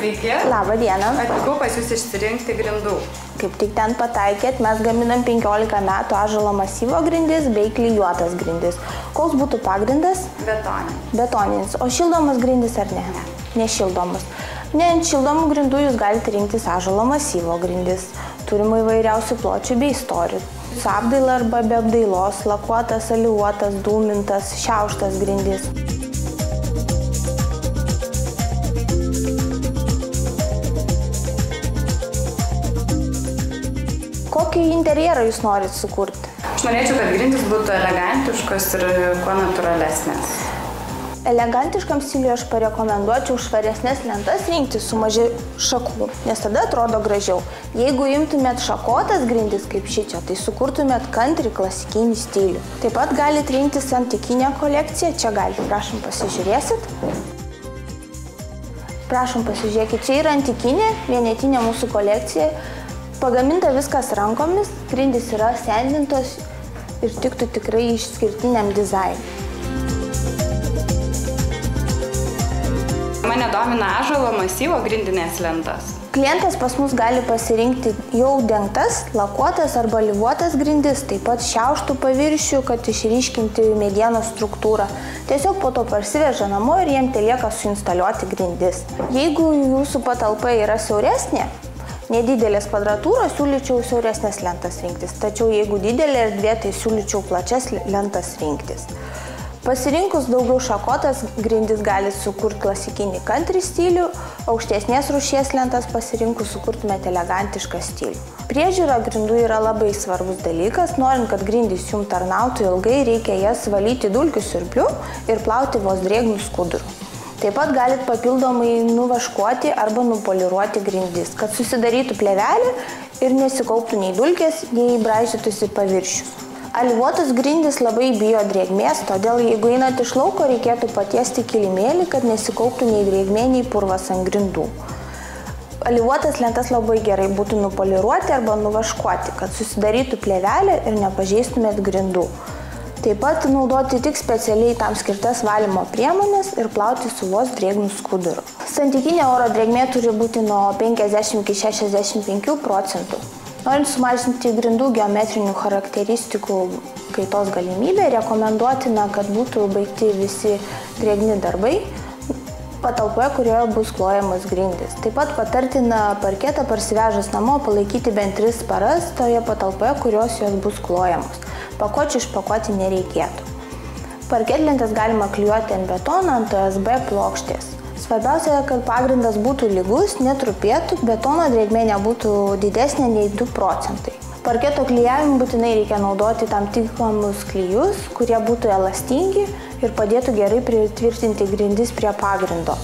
Sveiki. Labą dieną. Atvykau pas jūs išsirinkti grindų. Kaip tik ten pataikėt, mes gaminam 15 metų ąžuolo masyvo grindis bei klijuotas grindis. Koks būtų pagrindas? Betoninis. Betoninis. O šildomas grindis ar ne? Nešildomas. Ne ant šildomų grindų jūs galite rinktis ąžuolo masyvo grindis. Turime įvairiausių pločių bei storių. Su apdaila arba be apdailos, lakuotas, aliuotas, dūmintas, šiauštas grindis. Kokį interjerą jūs norit sukurti? Aš norėčiau, kad grindys būtų elegantiškos ir kuo natūralesnės. Elegantiškam stiliui aš parekomenduočiau švaresnės lentas rinktis su mažai šakų, nes tada atrodo gražiau. Jeigu imtumėt šakotas grindis kaip šičia, tai sukurtumėt country klasikinį stilių. Taip pat galite rinktis antikinę kolekciją, čia galite, prašom pasižiūrėsit. Prašom pasižiūrėkit, čia yra antikinė, vienetinė mūsų kolekcija. Pagaminta viskas rankomis, grindys yra sendintos ir tiktų tikrai išskirtiniam dizainui. Mane domina ąžuolo masyvo grindinės lentas. Klientas pas mus gali pasirinkti jau dengtas, lakuotas arba alyvuotas grindis, taip pat šiauštų paviršių, kad išryškinti medienos struktūrą. Tiesiog po to parsiveža namo ir jiem telieka suinstaliuoti grindis. Jeigu jūsų patalpa yra siauresnė, nedidelės kvadratūros, siūlyčiau siauresnės lentas rinktis, tačiau jeigu didelė erdvė, tai siūlyčiau plačias lentas rinktis. Pasirinkus daugiau šakotas grindis gali sukurti klasikinį country stilių, aukštesnės rūšies lentas pasirinkus sukurtumėte elegantišką stilių. Priežiūra grindų yra labai svarbus dalykas, norint, kad grindys jums tarnautų ilgai, reikia jas valyti dulkių siurbliu ir plauti vos drėgnų skuduru. Taip pat galite papildomai nuvaškuoti arba nupoliruoti grindis, kad susidarytų plėvelė ir nesikauptų nei dulkės, nei braižytųsi paviršius. Alyvuotas grindis labai bijo drėgmės, todėl jeigu einate iš lauko, reikėtų patiesti kilimėlį, kad nesikauptų nei drėgmė, nei purvas ant grindų. Alyvuotas lentas labai gerai būtų nupoliruoti arba nuvaškuoti, kad susidarytų plėvelė ir nepažeistumėt grindų. Taip pat naudoti tik specialiai tam skirtas valymo priemonės ir plauti su vos drėgnų skuduru. Santykinė oro drėgmė turi būti nuo 50 iki 65%. Norint sumažinti grindų geometrinių charakteristikų kaitos galimybę, rekomenduotina, kad būtų baigti visi drėgni darbai patalpoje, kurioje bus klojamas grindis. Taip pat patartina parketą parsivežus namo palaikyti bent 3 paras toje patalpoje, kurios jos bus klojamos. Pakuočių išpakuoti nereikėtų. Parketlentes galima klijuoti ant betono, ant OSB plokštės. Svarbiausia, kad pagrindas būtų lygus, netrupėtų, betono drėgmė nebūtų didesnė nei 2%. Parketo klijavimui būtinai reikia naudoti tam tinkamus klijus, kurie būtų elastingi ir padėtų gerai pritvirtinti grindis prie pagrindo.